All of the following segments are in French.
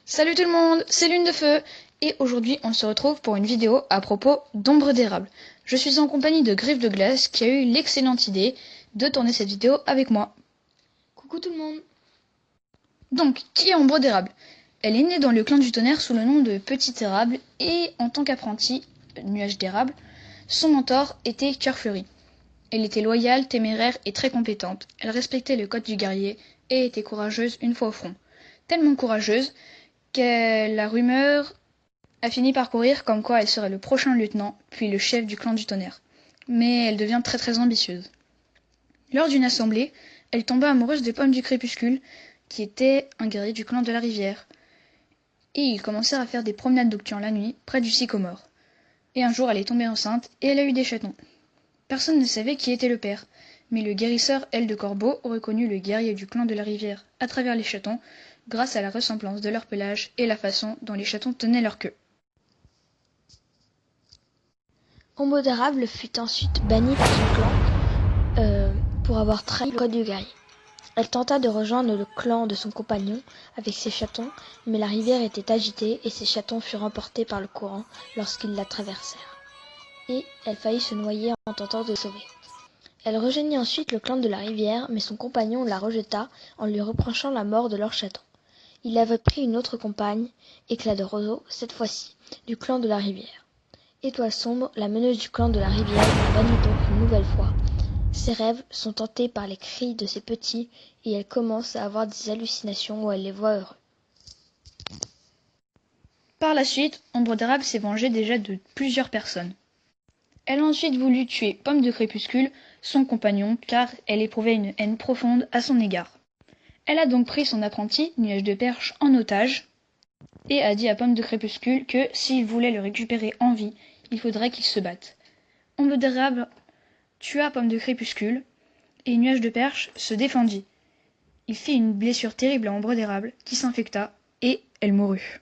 Salut tout le monde, c'est Lune de Feu et aujourd'hui on se retrouve pour une vidéo à propos d'Ombre d'Érable. Je suis en compagnie de Griffe de Glace qui a eu l'excellente idée de tourner cette vidéo avec moi. Coucou tout le monde. Donc, qui est Ombre d'Érable? Elle est née dans le clan du tonnerre sous le nom de Petite Érable et en tant qu'apprenti, Nuage d'Érable, son mentor était Cœur Fleuri. Elle était loyale, téméraire et très compétente. Elle respectait le code du guerrier et était courageuse une fois au front. Tellement courageuse que la rumeur a fini par courir comme quoi elle serait le prochain lieutenant, puis le chef du clan du tonnerre. Mais elle devient très ambitieuse. Lors d'une assemblée, elle tomba amoureuse de Pomme du Crépuscule, qui était un guerrier du clan de la Rivière. Et ils commencèrent à faire des promenades nocturnes la nuit, près du sycomore. Et un jour elle est tombée enceinte, et elle a eu des chatons. Personne ne savait qui était le père, mais le guérisseur Aile de Corbeau reconnut le guerrier du clan de la Rivière à travers les chatons, grâce à la ressemblance de leur pelage et la façon dont les chatons tenaient leur queue. Ombre d'Érable fut ensuite bannie par son clan pour avoir trahi le code du guerrier. Elle tenta de rejoindre le clan de son compagnon avec ses chatons, mais la rivière était agitée et ses chatons furent emportés par le courant lorsqu'ils la traversèrent. Et elle faillit se noyer en tentant de le sauver. Elle rejoignit ensuite le clan de la rivière, mais son compagnon la rejeta en lui reprochant la mort de leur chaton. Il avait pris une autre compagne, Éclat de Roseau, cette fois-ci, du clan de la rivière. Étoile sombre, la meneuse du clan de la rivière, la bannit donc une nouvelle fois. Ses rêves sont tentés par les cris de ses petits et elle commence à avoir des hallucinations où elle les voit heureux. Par la suite, Ombre d'Érable s'est vengée déjà de plusieurs personnes. Elle a ensuite voulu tuer Pomme de Crépuscule, son compagnon, car elle éprouvait une haine profonde à son égard. Elle a donc pris son apprenti, Nuage de Perche, en otage, et a dit à Pomme de Crépuscule que, s'il voulait le récupérer en vie, il faudrait qu'il se batte. Ombre d'Érable tua Pomme de Crépuscule, et Nuage de Perche se défendit. Il fit une blessure terrible à Ombre d'Érable, qui s'infecta, et elle mourut.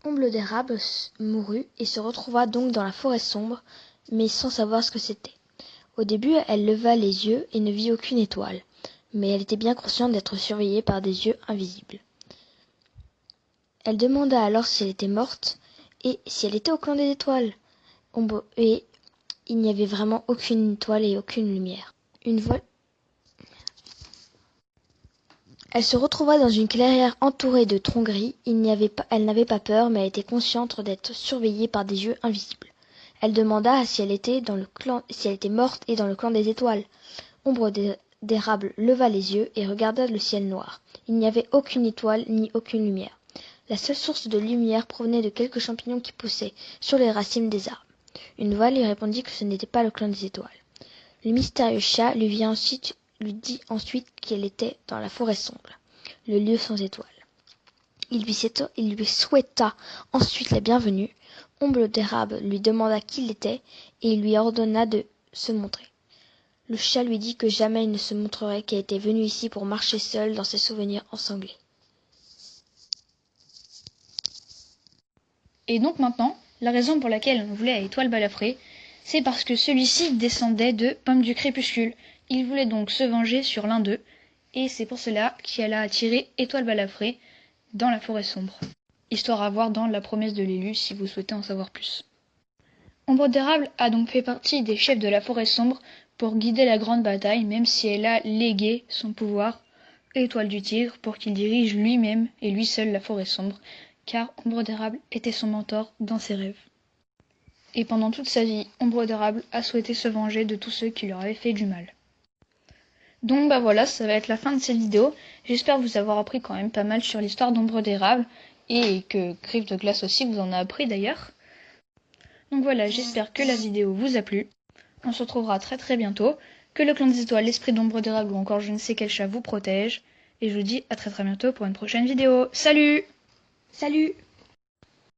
Ombre d'Érable mourut et se retrouva donc dans la forêt sombre, mais sans savoir ce que c'était. Au début, elle leva les yeux et ne vit aucune étoile, mais elle était bien consciente d'être surveillée par des yeux invisibles. Elle demanda alors si elle était morte et si elle était au clan des étoiles. Et il n'y avait vraiment aucune étoile et aucune lumière. Elle se retrouva dans une clairière entourée de troncs gris. Elle n'avait pas peur, mais elle était consciente d'être surveillée par des yeux invisibles. Elle demanda si elle était morte et dans le clan des étoiles. Ombre d'Érable leva les yeux et regarda le ciel noir. Il n'y avait aucune étoile ni aucune lumière. La seule source de lumière provenait de quelques champignons qui poussaient sur les racines des arbres. Une voix lui répondit que ce n'était pas le clan des étoiles. Le mystérieux chat lui dit ensuite qu'elle était dans la forêt sombre, le lieu sans étoiles. Il lui souhaita ensuite la bienvenue. Ombre d'Érable lui demanda qui il était et il lui ordonna de se montrer. Le chat lui dit que jamais il ne se montrerait, qu'elle était venue ici pour marcher seule dans ses souvenirs ensanglés. Et donc maintenant, la raison pour laquelle on voulait à Étoile Balafré, c'est parce que celui-ci descendait de Pomme du Crépuscule. Il voulait donc se venger sur l'un d'eux, et c'est pour cela qu'elle a attiré Étoile Balafré dans la forêt sombre. Histoire à voir dans La promesse de l'élu si vous souhaitez en savoir plus. Ombre d'Érable a donc fait partie des chefs de la forêt sombre pour guider la grande bataille, même si elle a légué son pouvoir à Étoile du Tigre pour qu'il dirige lui-même et lui seul la forêt sombre, car Ombre d'Érable était son mentor dans ses rêves. Et pendant toute sa vie, Ombre d'Érable a souhaité se venger de tous ceux qui leur avaient fait du mal. Donc bah voilà, ça va être la fin de cette vidéo. J'espère vous avoir appris quand même pas mal sur l'histoire d'Ombre d'Érable, et que Griffe de Glace aussi vous en a appris d'ailleurs. Donc voilà, j'espère que la vidéo vous a plu. On se retrouvera très bientôt. Que le clan des étoiles, l'esprit d'Ombre d'Érable ou encore je ne sais quel chat vous protège. Et je vous dis à très bientôt pour une prochaine vidéo. Salut! Salut!